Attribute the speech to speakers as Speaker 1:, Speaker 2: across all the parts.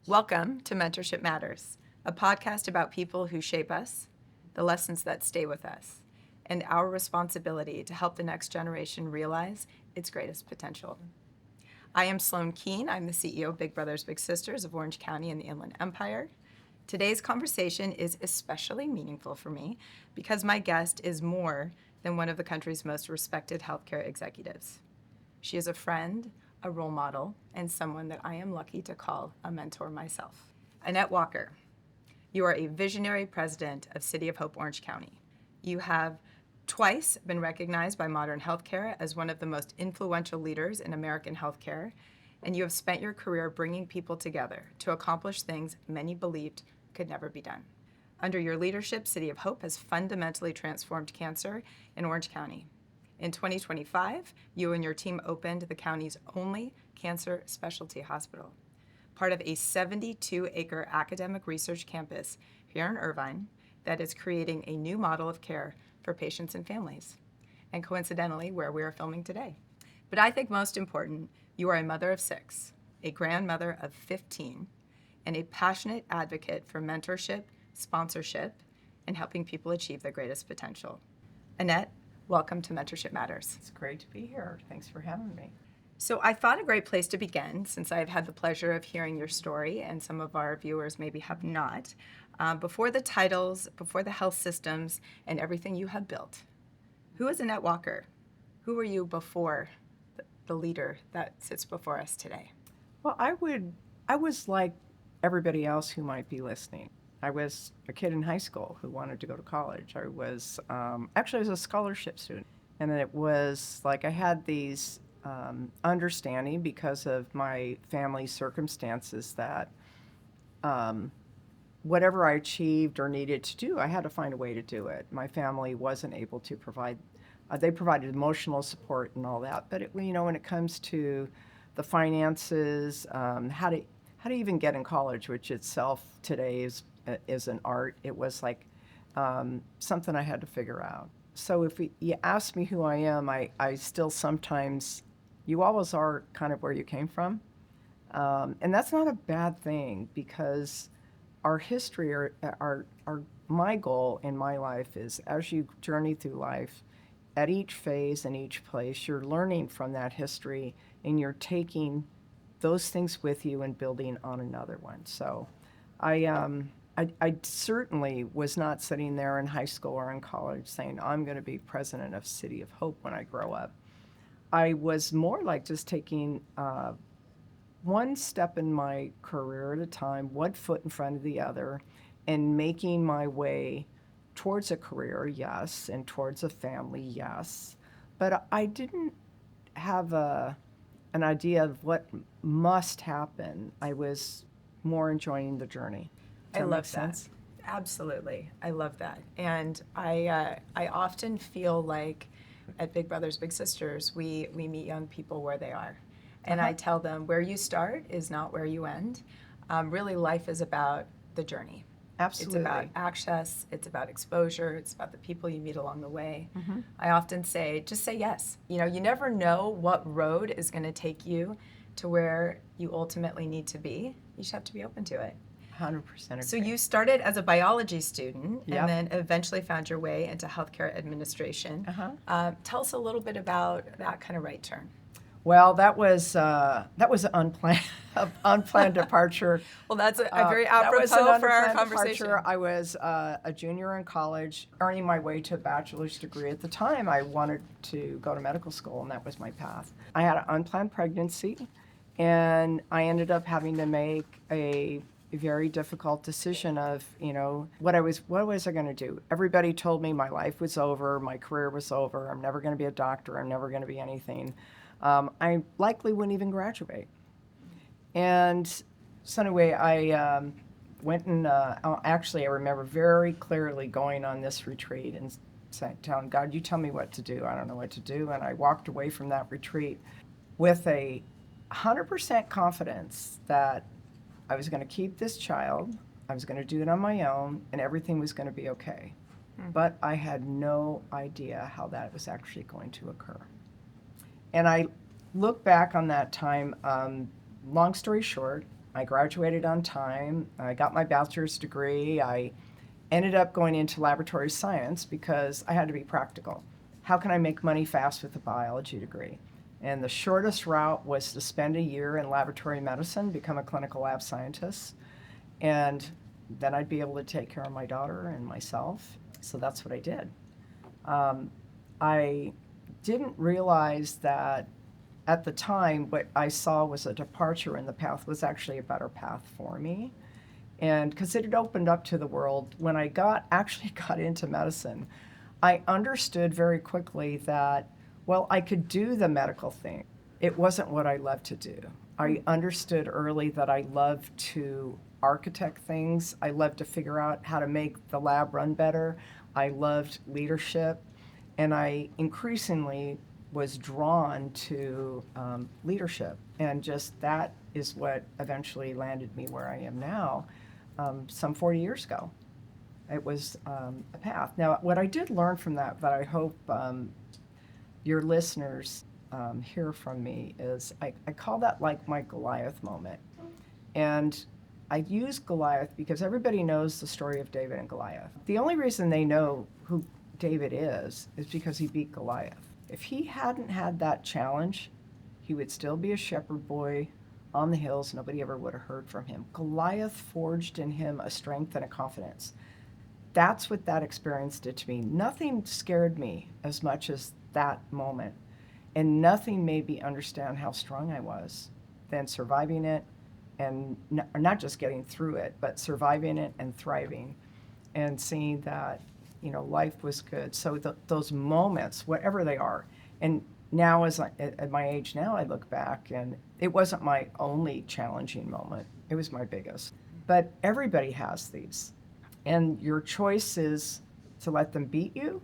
Speaker 1: Welcome to Mentorship Matters, a podcast about people who shape us, the lessons that stay with us, and our responsibility to help the next generation realize its greatest potential. I am Sloane Keane. I'm the CEO of Big Brothers Big Sisters of Orange County and the Inland Empire. Today's conversation is especially meaningful for me because my guest is more than one of the country's most respected healthcare executives. She is a friend, a role model, and someone that I am lucky to call a mentor myself. Annette Walker, you are a visionary president of City of Hope Orange County. You have twice been recognized by Modern Healthcare as one of the most influential leaders in American healthcare, and you have spent your career bringing people together to accomplish things many believed could never be done. Under your leadership, City of Hope has fundamentally transformed cancer in Orange County. In 2025, you and your team opened the county's only cancer specialty hospital, part of a 72-acre academic research campus here in Irvine that is creating a new model of care for patients and families, and coincidentally, where we are filming today. But I think most important, you are a mother of 6, a grandmother of 15, and a passionate advocate for mentorship, sponsorship, and helping people achieve their greatest potential. Annette, welcome to Mentorship Matters.
Speaker 2: It's great to be here. Thanks for having me.
Speaker 1: So I thought a great place to begin, since I've had the pleasure of hearing your story and some of our viewers maybe have not, before the titles, before the health systems, and everything you have built. Who is Annette Walker? Who were you before the leader that sits before us today?
Speaker 2: Well, I was like everybody else who might be listening. I was a kid in high school who wanted to go to college. I was actually I was a scholarship student, and it was like I had these understanding because of my family circumstances that whatever I achieved or needed to do, I had to find a way to do it. My family wasn't able to provide. They provided emotional support and all that, but when it comes to the finances, how to even get in college, which itself today is an art. It was like something I had to figure out. So if you ask me who I am, I still sometimes, you always are kind of where you came from. And that's not a bad thing, because our history, my goal in my life is, as you journey through life, at each phase and each place, you're learning from that history and you're taking those things with you and building on another one. So I certainly was not sitting there in high school or in college saying, I'm going to be president of City of Hope when I grow up. I was more like just taking one step in my career at a time, one foot in front of the other, and making my way towards a career, yes, and towards a family, yes. But I didn't have an idea of what must happen. I was more enjoying the journey.
Speaker 1: I love that. Absolutely. I love that. And I often feel like at Big Brothers Big Sisters, we meet young people where they are. And I tell them, where you start is not where you end. Really, life is about the journey.
Speaker 2: Absolutely.
Speaker 1: It's about access, it's about exposure, it's about the people you meet along the way. I often say, just say yes. You never know what road is going to take you to where you ultimately need to be. You just have to be open to it.
Speaker 2: 100% agree.
Speaker 1: So you started as a biology student
Speaker 2: Yep.
Speaker 1: and then eventually found your way into healthcare administration. Tell us a little bit about that kind of right turn.
Speaker 2: Well, that was unplanned, unplanned departure.
Speaker 1: Well, that's a very apropos for our conversation.
Speaker 2: Departure. I was a junior in college, earning my way to a bachelor's degree. At the time, I wanted to go to medical school, and that was my path. I had an unplanned pregnancy, and I ended up having to make a very difficult decision of, what was I going to do? Everybody told me my life was over, my career was over, I'm never going to be a doctor, I'm never going to be anything. I likely wouldn't even graduate. And so anyway, I went and actually I remember very clearly going on this retreat and telling God, you tell me what to do. I don't know what to do. And I walked away from that retreat with 100% confidence that I was going to keep this child, I was going to do it on my own, and everything was going to be okay. But I had no idea how that was actually going to occur. And I look back on that time, long story short, I graduated on time. I got my bachelor's degree. I ended up going into laboratory science because I had to be practical. How can I make money fast with a biology degree? And the shortest route was to spend a year in laboratory medicine, become a clinical lab scientist, and then I'd be able to take care of my daughter and myself. So that's what I did. I didn't realize that at the time what I saw was a departure in the path was actually a better path for me. And because it had opened up to the world, when I actually got into medicine, I understood very quickly that, well, I could do the medical thing. It wasn't what I loved to do. I understood early that I loved to architect things. I loved to figure out how to make the lab run better. I loved leadership. And I increasingly was drawn to leadership. And just that is what eventually landed me where I am now, some 40 years ago. It was a path. Now, what I did learn from that I hope your listeners hear from me is I call that like my Goliath moment. And I use Goliath because everybody knows the story of David and Goliath. The only reason they know who David is because he beat Goliath. If he hadn't had that challenge, he would still be a shepherd boy on the hills. Nobody ever would have heard from him. Goliath forged in him a strength and a confidence. That's what that experience did to me. Nothing scared me as much as that moment. And nothing made me understand how strong I was than surviving it, and not just getting through it, but surviving it and thriving and seeing that, life was good. So those moments, whatever they are, and now at my age now, I look back and it wasn't my only challenging moment. It was my biggest. But everybody has these. And your choice is to let them beat you,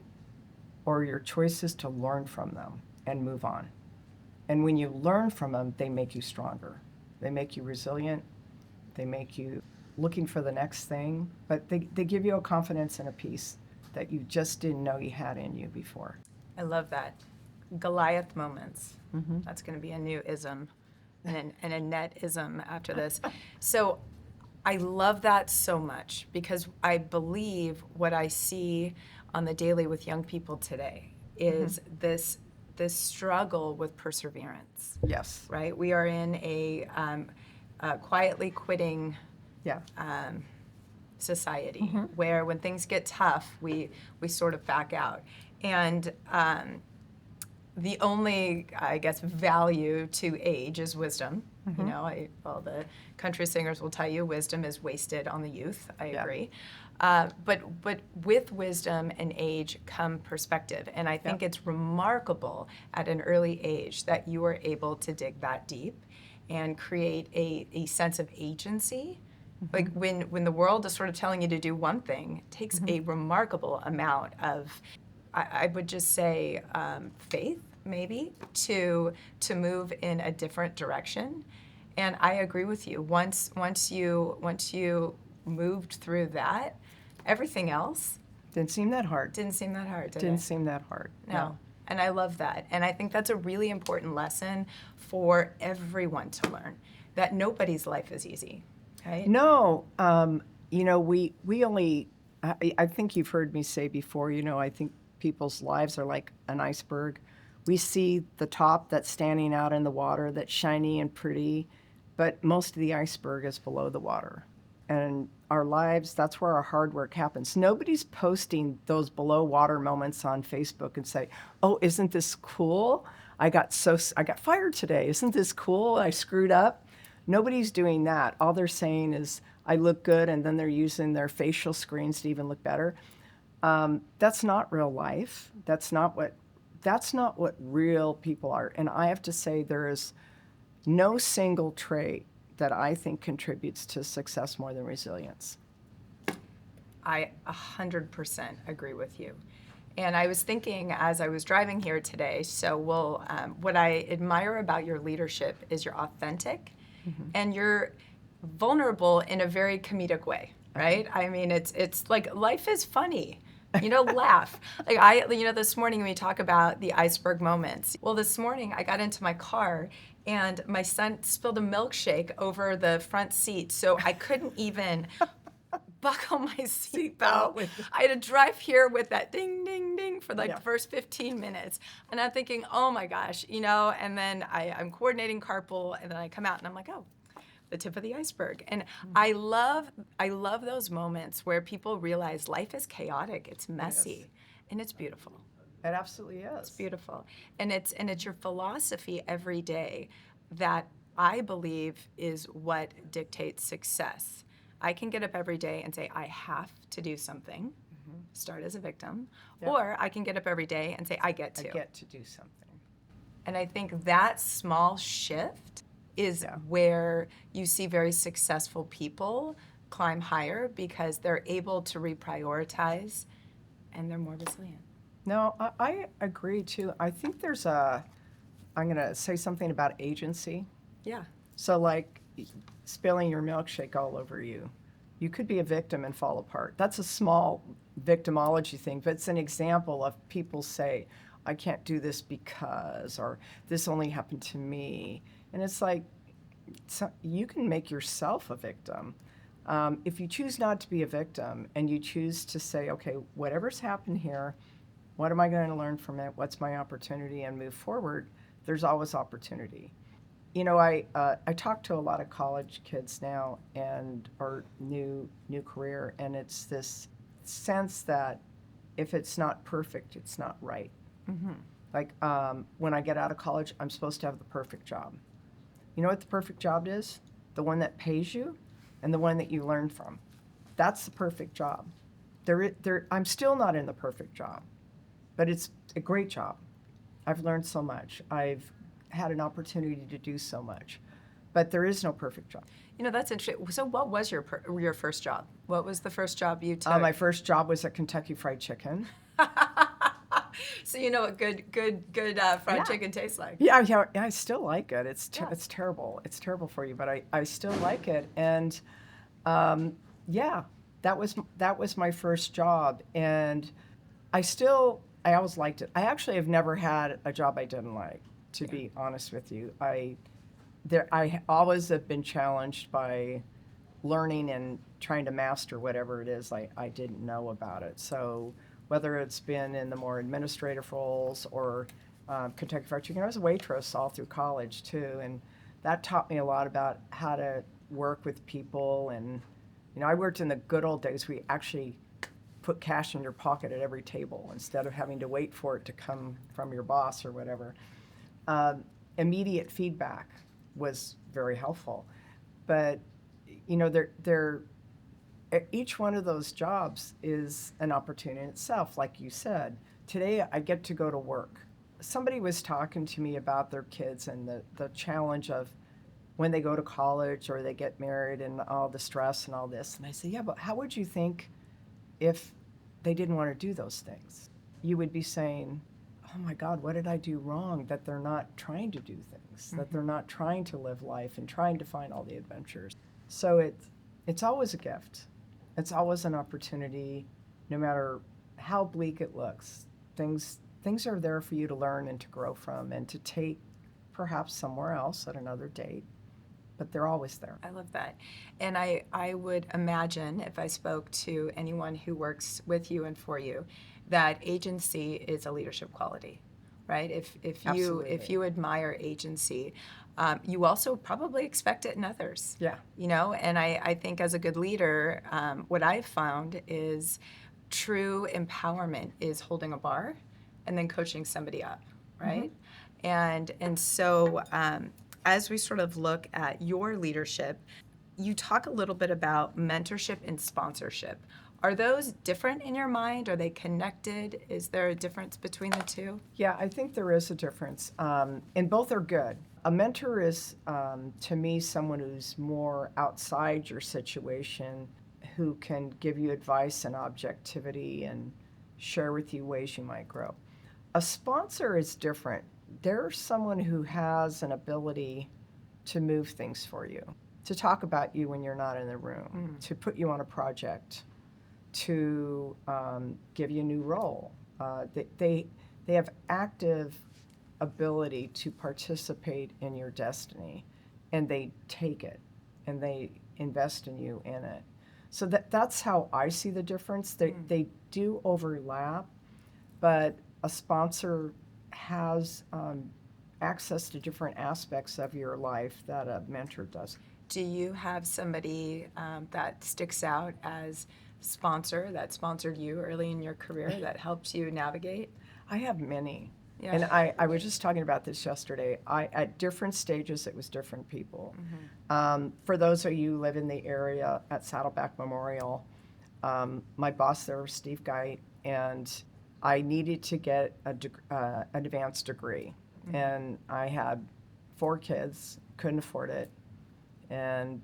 Speaker 2: or your choice is to learn from them and move on. And when you learn from them, they make you stronger. They make you resilient. They make you looking for the next thing. But they give you a confidence and a peace that you just didn't know you had in you before.
Speaker 1: I love that. Goliath moments.
Speaker 2: Mm-hmm.
Speaker 1: That's going to be a new ism, and an Annette-ism after this. So I love that so much because I believe what I see on the daily with young people today is this struggle with perseverance.
Speaker 2: Yes.
Speaker 1: Right? We are in a quietly quitting
Speaker 2: Yeah.
Speaker 1: society where when things get tough, we sort of back out. And the only, I guess, value to age is wisdom. All the country singers will tell you wisdom is wasted on the youth. I agree. But with wisdom and age come perspective. And I think it's remarkable at an early age that you are able to dig that deep and create a sense of agency. Like when the world is sort of telling you to do one thing, it takes a remarkable amount of, I would just say, faith maybe to move in a different direction. And I agree with you. Once you moved through that, everything else
Speaker 2: Didn't seem that hard.
Speaker 1: didn't seem that hard, did
Speaker 2: Didn't
Speaker 1: it?
Speaker 2: seem that hard.
Speaker 1: No. And I love that. And I think that's a really important lesson for everyone to learn, that nobody's life is easy, right?
Speaker 2: No, we only, I think you've heard me say before, I think people's lives are like an iceberg. We see the top that's standing out in the water, that's shiny and pretty, but most of the iceberg is below the water. And our lives, that's where our hard work happens. Nobody's posting those below water moments on Facebook and say, oh, isn't this cool? I got fired today. Isn't this cool? I screwed up. Nobody's doing that. All they're saying is, I look good, and then they're using their facial screens to even look better. That's not real life. That's not what real people are. And I have to say, there is no single trait that I think contributes to success more than resilience.
Speaker 1: I 100% agree with you. And I was thinking as I was driving here today, so what I admire about your leadership is you're authentic and you're vulnerable in a very comedic way, right? I mean, it's like life is funny. Laugh. This morning we talk about the iceberg moments. Well, this morning I got into my car and my son spilled a milkshake over the front seat, so I couldn't even buckle my seatbelt. I had to drive here with that ding, ding, ding for like the first 15 minutes. And I'm thinking, oh my gosh, and then I'm coordinating carpool, and then I come out and I'm like, oh, the tip of the iceberg. And I love those moments where people realize life is chaotic, it's messy, and it's beautiful.
Speaker 2: It absolutely is.
Speaker 1: It's beautiful. And it's your philosophy every day that I believe is what dictates success. I can get up every day and say, I have to do something, start as a victim, or I can get up every day and say, I get to.
Speaker 2: I get to do something.
Speaker 1: And I think that small shift is where you see very successful people climb higher because they're able to reprioritize and they're more resilient.
Speaker 2: No, I agree too. I think I'm going to say something about agency.
Speaker 1: Yeah.
Speaker 2: So like spilling your milkshake all over you. You could be a victim and fall apart. That's a small victimology thing, but it's an example of people say, I can't do this because, or this only happened to me. And it's like, you can make yourself a victim. If you choose not to be a victim and you choose to say, okay, whatever's happened here, what am I going to learn from it? What's my opportunity? And move forward, there's always opportunity. I talk to a lot of college kids now or new career, and it's this sense that if it's not perfect, it's not right.
Speaker 1: Mm-hmm.
Speaker 2: Like when I get out of college, I'm supposed to have the perfect job. You know what the perfect job is? The one that pays you and the one that you learn from. That's the perfect job. I'm still not in the perfect job, but it's a great job. I've learned so much. I've had an opportunity to do so much, but there is no perfect job.
Speaker 1: That's interesting. So what was your first job? What was the first job you took?
Speaker 2: My first job was at Kentucky Fried Chicken.
Speaker 1: So you know what good fried chicken tastes like.
Speaker 2: Yeah, I still like it. It's terrible. It's terrible for you, but I still like it. And that was my first job, and I always liked it. I actually have never had a job I didn't like, to be honest with you. I always have been challenged by learning and trying to master whatever it is I didn't know about it. So whether it's been in the more administrative roles or Kentucky Fried Chicken, I was a waitress all through college too, and that taught me a lot about how to work with people. And I worked in the good old days. We actually put cash in your pocket at every table instead of having to wait for it to come from your boss or whatever. Immediate feedback was very helpful, but each one of those jobs is an opportunity in itself. Like you said, today I get to go to work. Somebody was talking to me about their kids and the challenge of when they go to college or they get married and all the stress and all this. And I said, yeah, but how would you think if they didn't want to do those things? You would be saying, oh my God, what did I do wrong that they're not trying to do things, that they're not trying to live life and trying to find all the adventures. So it's always a gift. It's always an opportunity, no matter how bleak it looks. Things are there for you to learn and to grow from and to take perhaps somewhere else at another date, but they're always there.
Speaker 1: I love that. And I would imagine, if I spoke to anyone who works with you and for you, that agency is a leadership quality, right? If you admire agency, you also probably expect it in others.
Speaker 2: Yeah.
Speaker 1: And I think as a good leader, what I've found is true empowerment is holding a bar and then coaching somebody up, right? And so as we sort of look at your leadership, you talk a little bit about mentorship and sponsorship. Are those different in your mind? Are they connected? Is there a difference between the two?
Speaker 2: Yeah, I think there is a difference, and both are good. A mentor is, to me, someone who's more outside your situation, who can give you advice and objectivity and share with you ways you might grow. A sponsor is different. They're someone who has an ability to move things for you, to talk about you when you're not in the room, to put you on a project, to give you a new role. They have active ability to participate in your destiny, and they take it and they invest in you in it. So that's how I see the difference. They do overlap, but a sponsor has access to different aspects of your life that a mentor does.
Speaker 1: Do you have somebody that sticks out as sponsor that sponsored you early in your career that helped you navigate?
Speaker 2: I have many.
Speaker 1: Yeah.
Speaker 2: And I was just talking about this yesterday. At different stages, it was different people. For those of you who live in the area at Saddleback Memorial, my boss there was Steve Geit, and I needed to get an advanced degree. And I had 4 kids, couldn't afford it. And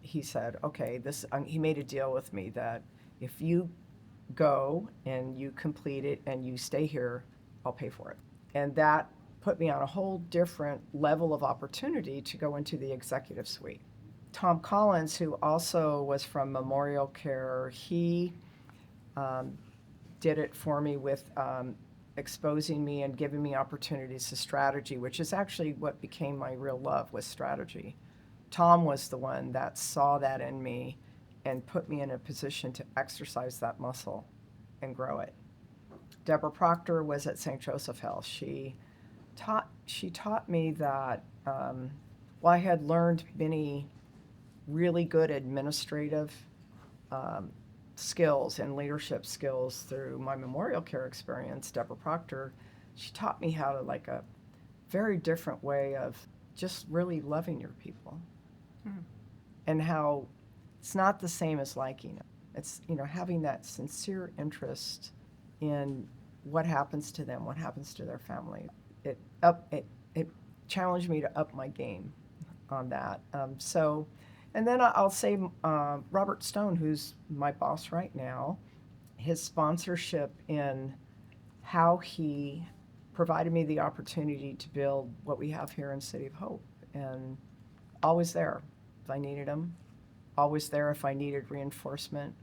Speaker 2: he said, okay, he made a deal with me that if you go and you complete it and you stay here, I'll pay for it. And that put me on a whole different level of opportunity to go into the executive suite. Tom Collins, who also was from Memorial Care, he did it for me with exposing me and giving me opportunities to strategy, which is actually what became my real love, was strategy. Tom was the one that saw that in me and put me in a position to exercise that muscle and grow it. Deborah Proctor was at St. Joseph Health. She taught me that I had learned many really good administrative skills and leadership skills through my Memorial Care experience. Deborah Proctor, she taught me how to like a very different way of just really loving your people, and how it's not the same as liking them. It's, having that sincere interest in what happens to them, what happens to their family. It challenged me to up my game on that. And then I'll say Robert Stone, who's my boss right now, his sponsorship in how he provided me the opportunity to build what we have here in City of Hope, and always there if I needed him, always there if I needed reinforcement,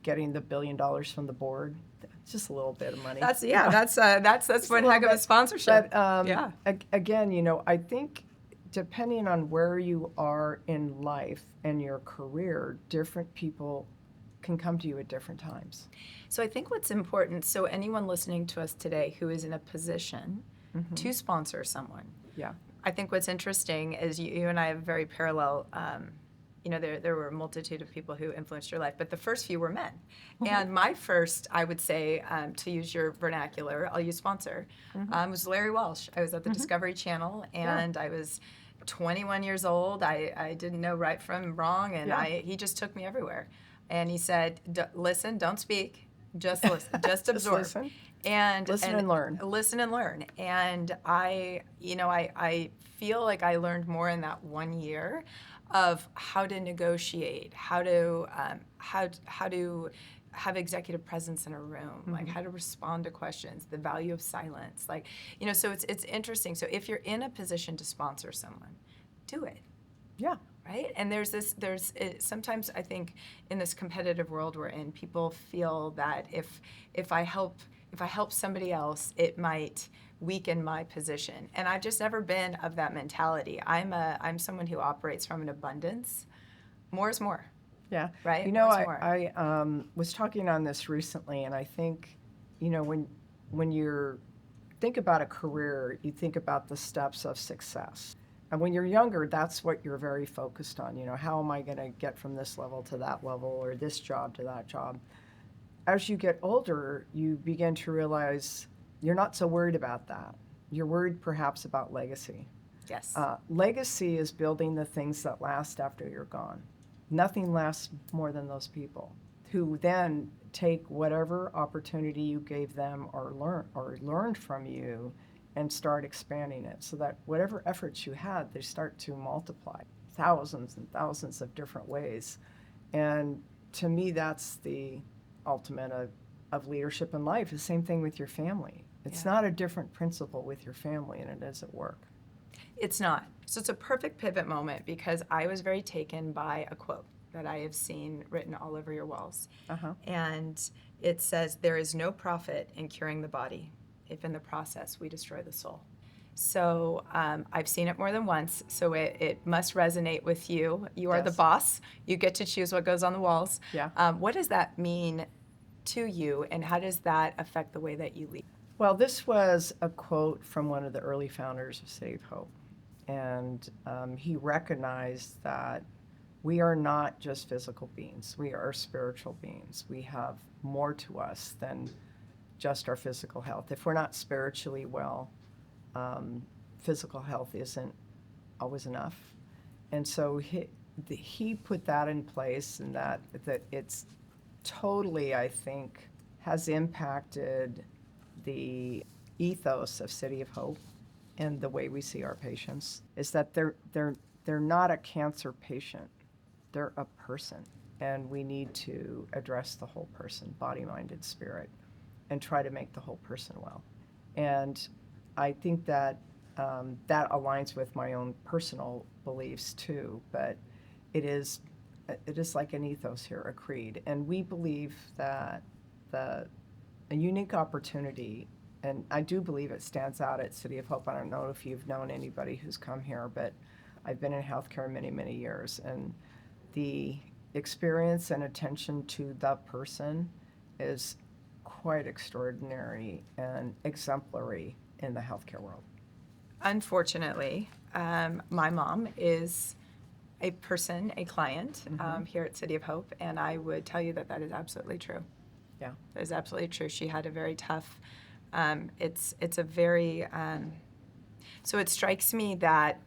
Speaker 2: getting the $1 billion from the board. It's just a little bit of money.
Speaker 1: That's one heck of a sponsorship.
Speaker 2: But again, I think depending on where you are in life and your career, different people can come to you at different times.
Speaker 1: So I think what's important, so anyone listening to us today who is in a position to sponsor someone,
Speaker 2: Yeah.
Speaker 1: I think what's interesting is you and I have very parallel. There were a multitude of people who influenced your life, but the first few were men. And my first, I would say, to use your vernacular, I'll use sponsor, was Larry Walsh. I was at the Discovery Channel, and I was 21 years old. I didn't know right from wrong, and he just took me everywhere. And he said, listen, don't speak, just listen, just absorb.
Speaker 2: Listen.
Speaker 1: And
Speaker 2: Listen and learn.
Speaker 1: Listen and learn. And I feel like I learned more in that 1 year of how to negotiate, how to have executive presence in a room, like how to respond to questions, the value of silence, so it's interesting. So if you're in a position to sponsor someone, do it.
Speaker 2: Yeah.
Speaker 1: Right? And sometimes I think in this competitive world we're in, people feel that if I help somebody else, it might weaken my position. And I've just never been of that mentality. I'm someone who operates from an abundance. More is more.
Speaker 2: Yeah.
Speaker 1: Right?
Speaker 2: I was talking on this recently, and I think, when you think about a career, you think about the steps of success. And when you're younger, that's what you're very focused on. How am I going to get from this level to that level, or this job to that job? As you get older, you begin to realize you're not so worried about that. You're worried perhaps about legacy.
Speaker 1: Yes.
Speaker 2: Legacy is building the things that last after you're gone. Nothing lasts more than those people who then take whatever opportunity you gave them or learned from you and start expanding it, so that whatever efforts you had, they start to multiply thousands and thousands of different ways. And to me, that's the ultimate of leadership in life. The same thing with your family. It's not a different principle with your family than it is at work.
Speaker 1: It's not. So it's a perfect pivot moment, because I was very taken by a quote. that I have seen written all over your walls.
Speaker 2: Uh-huh.
Speaker 1: And it says, "There is no profit in curing the body if in the process we destroy the soul." So I've seen it more than once, so it must resonate with you. You are the
Speaker 2: Yes.
Speaker 1: boss. You get to choose what goes on the walls.
Speaker 2: Yeah.
Speaker 1: What does that mean to you, and how does that affect the way that you lead?
Speaker 2: Well, this was a quote from one of the early founders of City of Hope. And he recognized that we are not just physical beings, we are spiritual beings. We have more to us than just our physical health. If we're not spiritually well, physical health isn't always enough. And so he put that in place, and that it's totally, I think, has impacted the ethos of City of Hope and the way we see our patients, is that they're not a cancer patient, they're a person, and we need to address the whole person, body, mind, and spirit, and try to make the whole person well. And I think that that aligns with my own personal beliefs too, but it is like an ethos here, a creed, and we believe that a unique opportunity, and I do believe it stands out at City of Hope. I don't know if you've known anybody who's come here, but I've been in healthcare many, many years, and the experience and attention to the person is quite extraordinary and exemplary in the healthcare world.
Speaker 1: Unfortunately, my mom is a person, a client here at City of Hope, and I would tell you that that is absolutely true.
Speaker 2: Yeah.
Speaker 1: That is absolutely true. She had a very tough. It's a very. So it strikes me that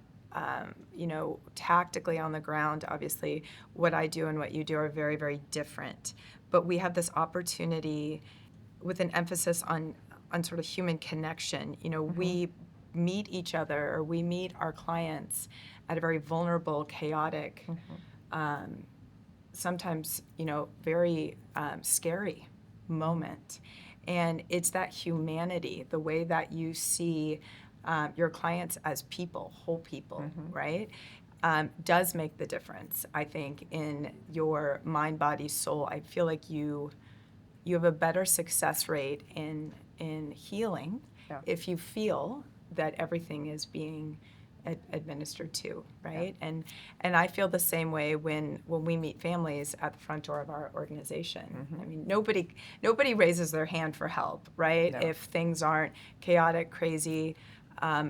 Speaker 1: tactically on the ground, obviously, what I do and what you do are very, very different. But we have this opportunity with an emphasis on sort of human connection. We meet each other, or we meet our clients at a very vulnerable, chaotic, sometimes, very scary moment. And it's that humanity, the way that you see your clients as people, whole people, right? Does make the difference, I think, in your mind, body, soul. I feel like you have a better success rate in healing if you feel that everything is being administered to, right?
Speaker 2: Yeah.
Speaker 1: And I feel the same way when we meet families at the front door of our organization. I mean, nobody raises their hand for help, right?
Speaker 2: No.
Speaker 1: If things aren't chaotic, crazy,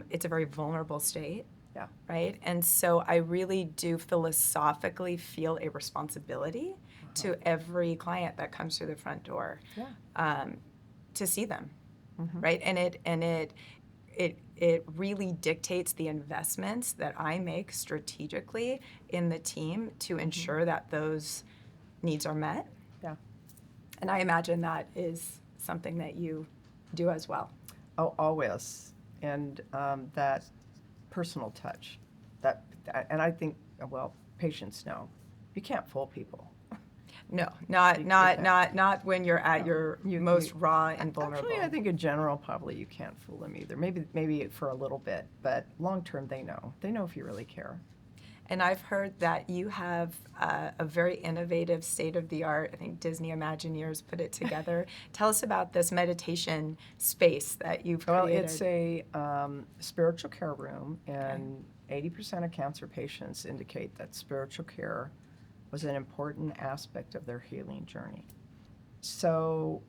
Speaker 1: it's a very vulnerable state.
Speaker 2: Yeah.
Speaker 1: Right? And so I really do philosophically feel a responsibility to every client that comes through the front door to see them, right? And it really dictates the investments that I make strategically in the team to ensure that those needs are met.
Speaker 2: Yeah.
Speaker 1: And I imagine that is something that you do as well.
Speaker 2: Oh, always. And that personal touch, and I think, well, patients know you can't fool people.
Speaker 1: No, not when you're at your most raw and vulnerable.
Speaker 2: Actually, I think in general, probably you can't fool them either. Maybe for a little bit, but long term, they know. They know if you really care.
Speaker 1: And I've heard that you have a very innovative, state-of-the-art, I think Disney Imagineers put it together. Tell us about this meditation space that you've created.
Speaker 2: Well, it's a spiritual care room, and 80% of cancer patients indicate that spiritual care was an important aspect of their healing journey. So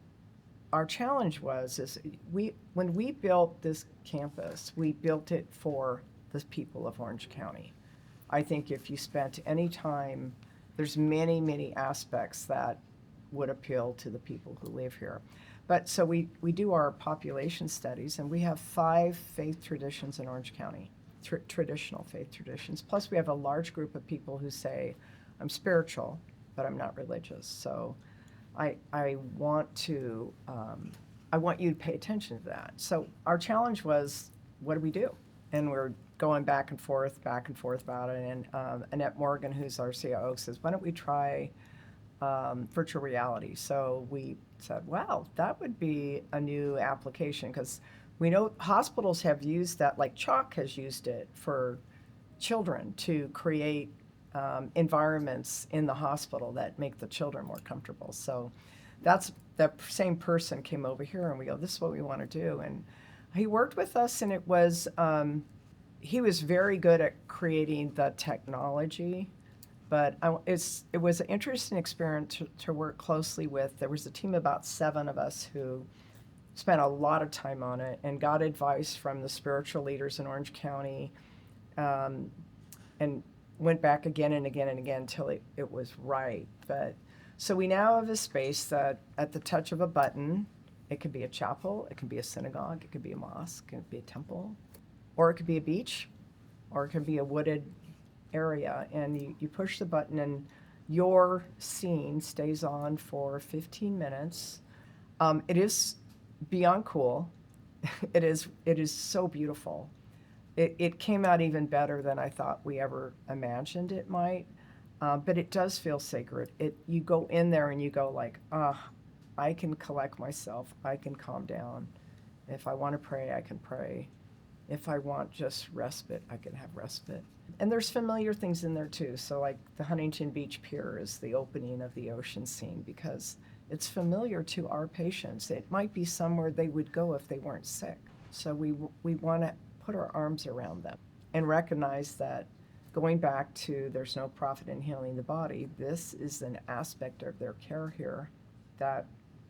Speaker 2: our challenge is when we built this campus, we built it for the people of Orange County. I think if you spent any time, there's many, many aspects that would appeal to the people who live here. But so we do our population studies, and we have 5 faith traditions in Orange County, traditional faith traditions. Plus we have a large group of people who say, I'm spiritual, but I'm not religious. So I want you to pay attention to that. So our challenge was, what do we do? And we're going back and forth about it. And Annette Morgan, who's our COO, says, why don't we try virtual reality? So we said, wow, that would be a new application, because we know hospitals have used that, like Chalk has used it for children to create environments in the hospital that make the children more comfortable. So that's that same person came over here and we go, this is what we want to do. And he worked with us, and it was he was very good at creating the technology. But it was an interesting experience to work closely with. There was a team of about 7 of us who spent a lot of time on it and got advice from the spiritual leaders in Orange County, and went back again and again and again until it was right. But so we now have a space that at the touch of a button, it could be a chapel, it could be a synagogue, it could be a mosque, it could be a temple, or it could be a beach, or it could be a wooded area, and you push the button and your scene stays on for 15 minutes. It is beyond cool. It is so beautiful. It came out even better than I thought we ever imagined it might, but it does feel sacred. You go in there and you go like, I can collect myself, I can calm down. If I want to pray, I can pray. If I want just respite, I can have respite. And there's familiar things in there too. So like the Huntington Beach Pier is the opening of the ocean scene because it's familiar to our patients. It might be somewhere they would go if they weren't sick. So we want to put our arms around them and recognize that going back to there's no profit in healing the body, this is an aspect of their care here that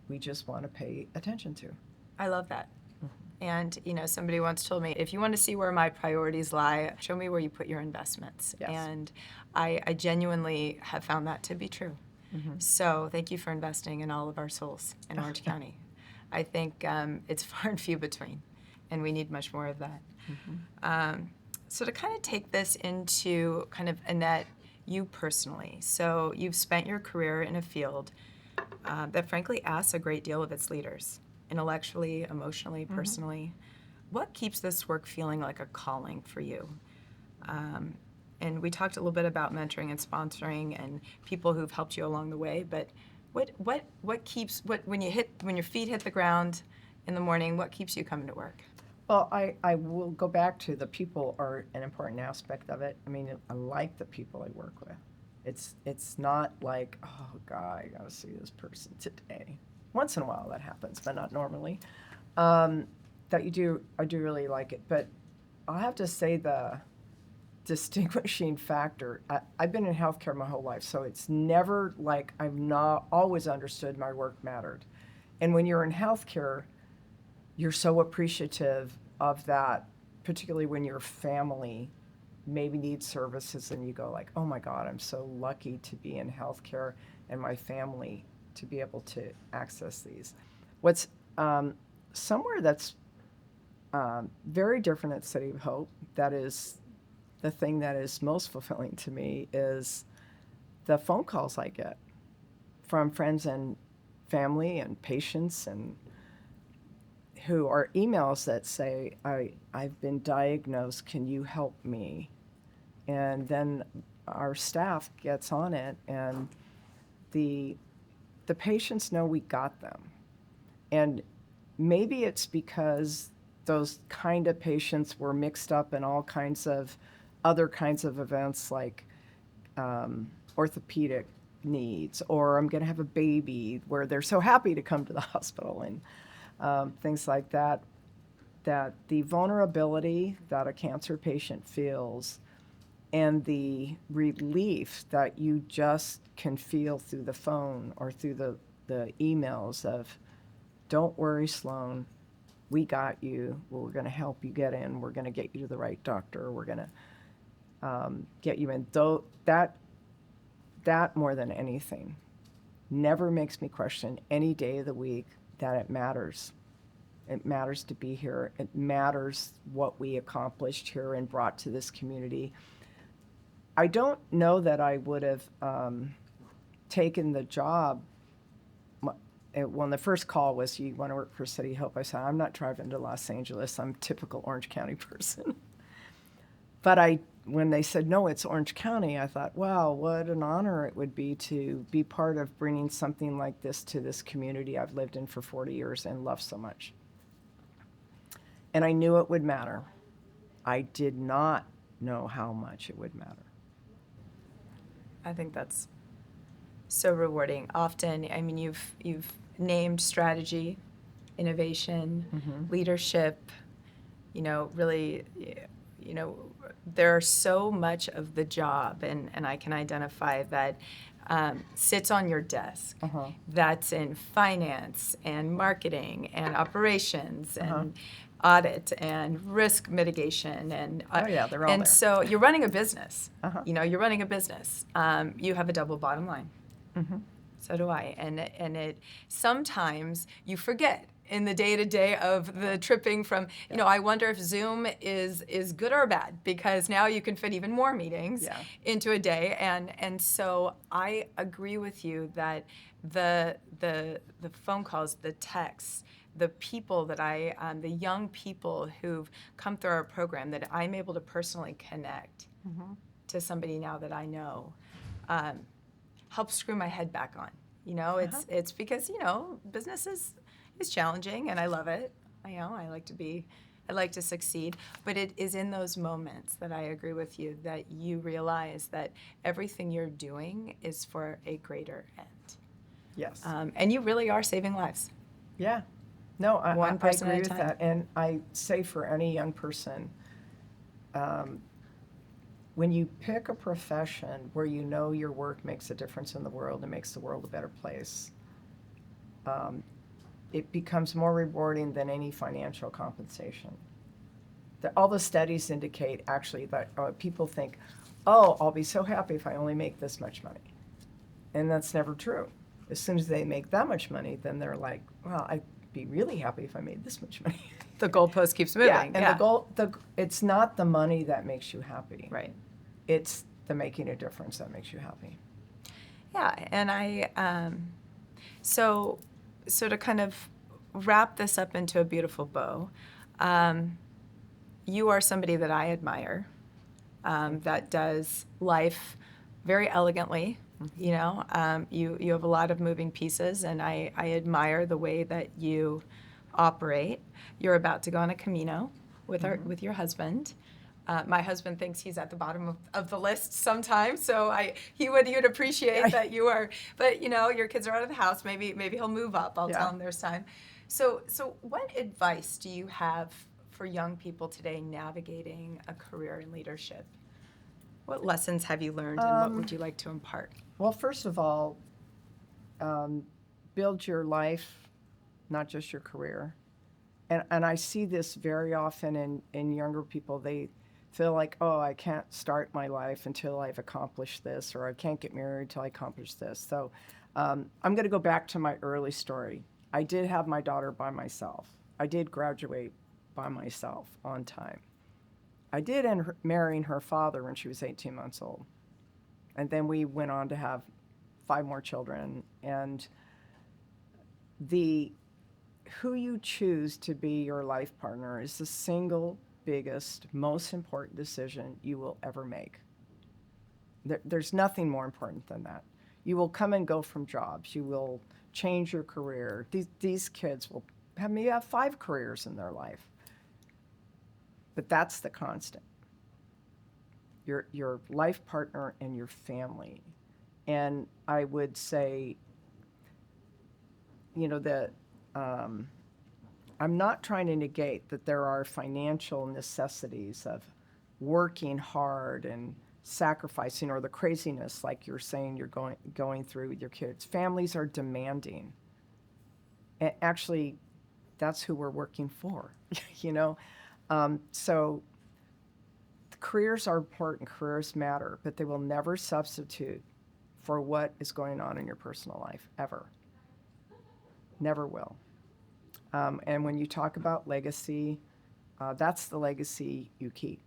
Speaker 2: we just want to pay attention to.
Speaker 1: I love that. And, somebody once told me, if you want to see where my priorities lie, show me where you put your investments.
Speaker 2: Yes.
Speaker 1: And I genuinely have found that to be true. Mm-hmm. So thank you for investing in all of our souls in Orange County. I think it's far and few between, and we need much more of that. Mm-hmm. So to kind of take this into kind of, Annette, you personally. So you've spent your career in a field that frankly asks a great deal of its leaders. Intellectually, emotionally, personally. Mm-hmm. What keeps this work feeling like a calling for you? And we talked a little bit about mentoring and sponsoring and people who've helped you along the way, but what keeps when your feet hit the ground in the morning, what keeps you coming to work?
Speaker 2: Well, I will go back to the people are an important aspect of it. I mean, I like the people I work with. It's not like, oh God, I gotta see this person today. Once in a while that happens, but not normally. I do really like it. But I'll have to say the distinguishing factor, I've been in healthcare my whole life, so it's never like I've not always understood my work mattered. And when you're in healthcare, you're so appreciative of that, particularly when your family maybe needs services and you go like, oh my God, I'm so lucky to be in healthcare and my family to be able to access these. What's somewhere that's very different at City of Hope, that is the thing that is most fulfilling to me, is the phone calls I get from friends and family and patients and who are emails that say, I've been diagnosed, can you help me? And then our staff gets on it, and the patients know we got them. And maybe it's because those kind of patients were mixed up in all kinds of other kinds of events like orthopedic needs, or I'm going to have a baby, where they're so happy to come to the hospital and things like that, that the vulnerability that a cancer patient feels and the relief that you just can feel through the phone or through the emails of, don't worry, Sloane, we got you. We're going to help you get in. We're going to get you to the right doctor. We're going to get you in. Though that more than anything never makes me question any day of the week that it matters. It matters to be here. It matters what we accomplished here and brought to this community. I don't know that I would have taken the job. When the first call was, you want to work for City Hope, I said, I'm not driving to Los Angeles. I'm a typical Orange County person. But when they said, no, it's Orange County, I thought, wow, what an honor it would be to be part of bringing something like this to this community I've lived in for 40 years and love so much. And I knew it would matter. I did not know how much it would matter.
Speaker 1: I think that's so rewarding. Often, I mean, you've named strategy, innovation, leadership, really, there's so much of the job, and I can identify that sits on your desk. That's in finance and marketing and operations and audit and risk mitigation
Speaker 2: Oh, yeah, they're all
Speaker 1: and
Speaker 2: there.
Speaker 1: so you're running a business. You're running a business. You have a double bottom line. So do I. And it sometimes you forget in the day-to-day of the tripping from, I wonder if Zoom is good or bad, because now you can fit even more meetings into a day. And so I agree with you that the phone calls, the texts, the people that the young people who've come through our program, that I'm able to personally connect to somebody now that I know, helps screw my head back on. It's because, business is challenging, and I love it. I like to succeed, but it is in those moments that I agree with you, that you realize that everything you're doing is for a greater end.
Speaker 2: Yes.
Speaker 1: And you really are saving lives.
Speaker 2: Yeah. No, I
Speaker 1: One person
Speaker 2: agree
Speaker 1: at a
Speaker 2: with
Speaker 1: time.
Speaker 2: that. And I say for any young person, when you pick a profession where you know your work makes a difference in the world and makes the world a better place, it becomes more rewarding than any financial compensation. All the studies indicate actually that people think, oh, I'll be so happy if I only make this much money. And that's never true. As soon as they make that much money, then they're like, well, I'd be really happy if I made this much money.
Speaker 1: The goalpost keeps moving.
Speaker 2: It's not the money that makes you happy.
Speaker 1: Right.
Speaker 2: It's the making a difference that makes you happy.
Speaker 1: Yeah, and so to kind of wrap this up into a beautiful bow, you are somebody that I admire, that does life very elegantly. You have a lot of moving pieces, and I admire the way that you operate. You're about to go on a Camino with your husband. My husband thinks he's at the bottom of the list sometimes, so he would appreciate that you are. But your kids are out of the house. Maybe he'll move up. I'll tell him there's time. So what advice do you have for young people today navigating a career in leadership? What lessons have you learned, and what would you like to impart?
Speaker 2: Well, first of all, build your life, not just your career. And I see this very often in younger people. They feel like, oh, I can't start my life until I've accomplished this, or I can't get married until I accomplish this. So I'm going to go back to my early story. I did have my daughter by myself. I did graduate by myself on time. I did end up marrying her father when she was 18 months old. And then we went on to have 5 more children. And who you choose to be your life partner is the single biggest, most important decision you will ever make. There's nothing more important than that. You will come and go from jobs. You will change your career. These kids will have 5 careers in their life. But that's the constant. Your life partner and your family. And I would say, that I'm not trying to negate that there are financial necessities of working hard and sacrificing, or the craziness like you're saying you're going through with your kids. Families are demanding. And actually, that's who we're working for, So careers are important, careers matter, but they will never substitute for what is going on in your personal life, ever. Never will. And when you talk about legacy, that's the legacy you keep.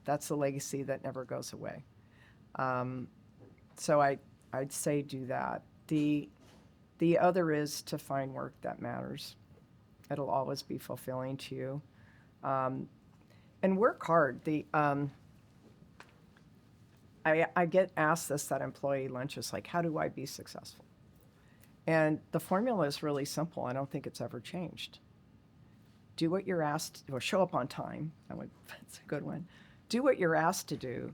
Speaker 2: That's the legacy that never goes away. So I'd say do that. The other is to find work that matters. It'll always be fulfilling to you. And work hard. I get asked this at employee lunches, like, how do I be successful? And the formula is really simple. I don't think it's ever changed. Do what you're asked, or show up on time. That's a good one. Do what you're asked to do,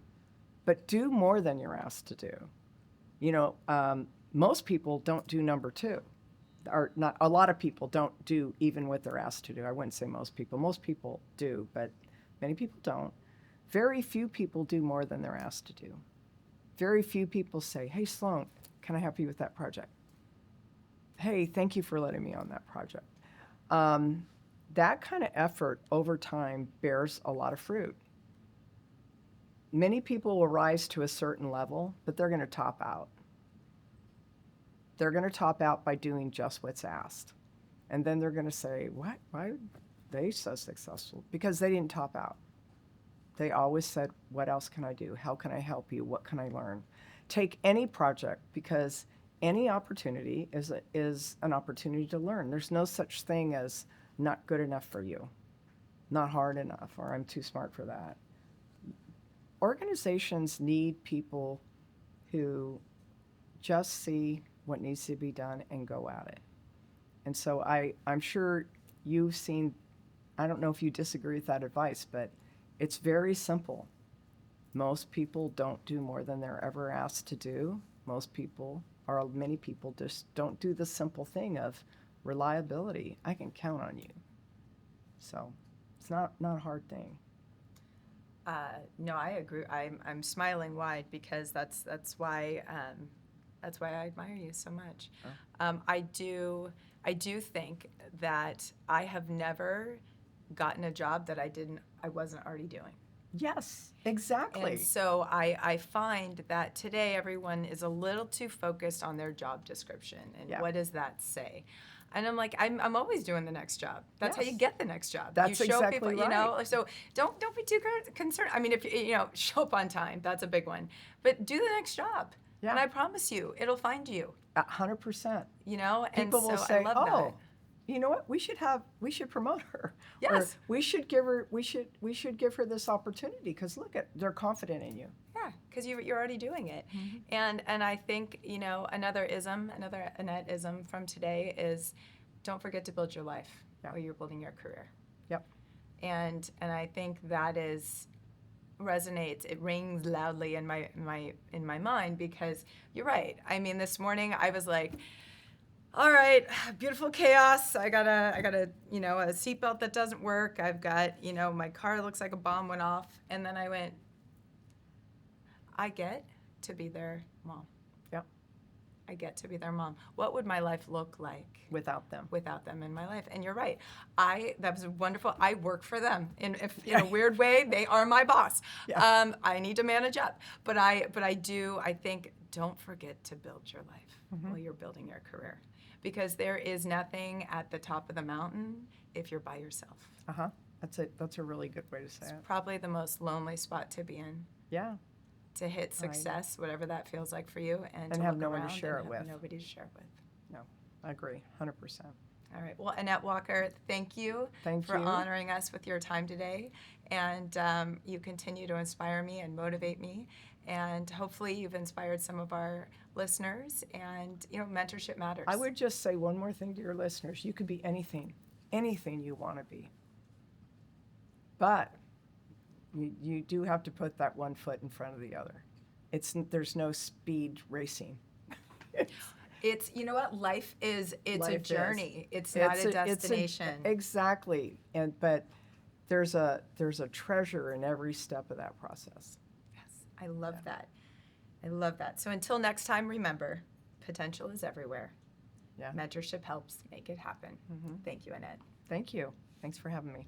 Speaker 2: but do more than you're asked to do. You know, most people don't do number two. Or not, a lot of people don't do even what they're asked to do. I wouldn't say most people. Most people do, but many people don't. Very few people do more than they're asked to do. Very few people say, hey, Sloane, can I help you with that project? Hey, thank you for letting me on that project. That kind of effort over time bears a lot of fruit. Many people will rise to a certain level, but they're going to top out. They're going to top out by doing just what's asked. And then they're going to say, what? Why are they so successful? Because they didn't top out. They always said, what else can I do? How can I help you? What can I learn? Take any project, because any opportunity is an opportunity to learn. There's no such thing as not good enough for you, not hard enough, or I'm too smart for that. Organizations need people who just see what needs to be done and go at it. And so I'm sure you've seen, I don't know if you disagree with that advice, but it's very simple. Most people don't do more than they're ever asked to do. Most people, or many people, just don't do the simple thing of reliability. I can count on you. So it's not a hard thing.
Speaker 1: No, I agree. I'm smiling wide because that's why I admire you so much.
Speaker 2: Oh.
Speaker 1: I do think that I have never gotten a job that I wasn't already doing.
Speaker 2: Yes, exactly.
Speaker 1: And so I find that today everyone is a little too focused on their job description and
Speaker 2: Yeah.
Speaker 1: what does that say? And I'm like, I'm always doing the next job. That's how you
Speaker 2: Yes.
Speaker 1: get the next job.
Speaker 2: That's
Speaker 1: you show
Speaker 2: exactly
Speaker 1: people,
Speaker 2: right.
Speaker 1: you know. So don't be too concerned. I mean, if show up on time, that's a big one. But do the next job,
Speaker 2: Yeah.
Speaker 1: and I promise you, it'll find you.
Speaker 2: 100%.
Speaker 1: You know, and
Speaker 2: People
Speaker 1: so
Speaker 2: will say,
Speaker 1: I love
Speaker 2: "Oh,
Speaker 1: that.
Speaker 2: you know what? We should promote her.
Speaker 1: Yes.
Speaker 2: Or we should give her this opportunity because look at they're confident in you."
Speaker 1: Yeah, because you're already doing it.
Speaker 2: Mm-hmm.
Speaker 1: And I think, another Annette-ism from today is don't forget to build your life while you're building your career.
Speaker 2: Yep.
Speaker 1: And I think that resonates. It rings loudly in my mind because you're right. I mean, this morning I was like, all right, beautiful chaos. I got a seatbelt that doesn't work. I've got, my car looks like a bomb went off. And then I went, I get to be their mom.
Speaker 2: Yep.
Speaker 1: I get to be their mom. What would my life look like
Speaker 2: Without them?
Speaker 1: without them in my life? And you're right. That was wonderful. I work for them. In a weird way, they are my boss.
Speaker 2: Yeah.
Speaker 1: I need to manage up. But I think, don't forget to build your life while you're building your career. Because there is nothing at the top of the mountain if you're by yourself.
Speaker 2: Uh-huh. That's a really good way to say
Speaker 1: It's
Speaker 2: it.
Speaker 1: probably the most lonely spot to be in.
Speaker 2: Yeah.
Speaker 1: To hit success, whatever that feels like for you, and to
Speaker 2: have
Speaker 1: look
Speaker 2: no one to
Speaker 1: around
Speaker 2: share
Speaker 1: and
Speaker 2: it
Speaker 1: have
Speaker 2: with.
Speaker 1: nobody to share it with.
Speaker 2: No, I agree, 100%.
Speaker 1: All right. Well, Annette Walker, thank you
Speaker 2: Thank
Speaker 1: for
Speaker 2: you.
Speaker 1: honoring us with your time today. And you continue to inspire me and motivate me. And hopefully you've inspired some of our listeners. And, mentorship matters.
Speaker 2: I would just say one more thing to your listeners. You could be anything you want to be. But you do have to put that one foot in front of the other. There's no speed racing.
Speaker 1: It's, life is, it's a
Speaker 2: Life
Speaker 1: journey.
Speaker 2: is.
Speaker 1: It's not a destination.
Speaker 2: Exactly. But there's a treasure in every step of that process.
Speaker 1: Yes, I love that. I love that. So until next time, remember, potential is everywhere.
Speaker 2: Yeah.
Speaker 1: Mentorship helps make it happen.
Speaker 2: Mm-hmm.
Speaker 1: Thank you, Annette.
Speaker 2: Thank you. Thanks for having me.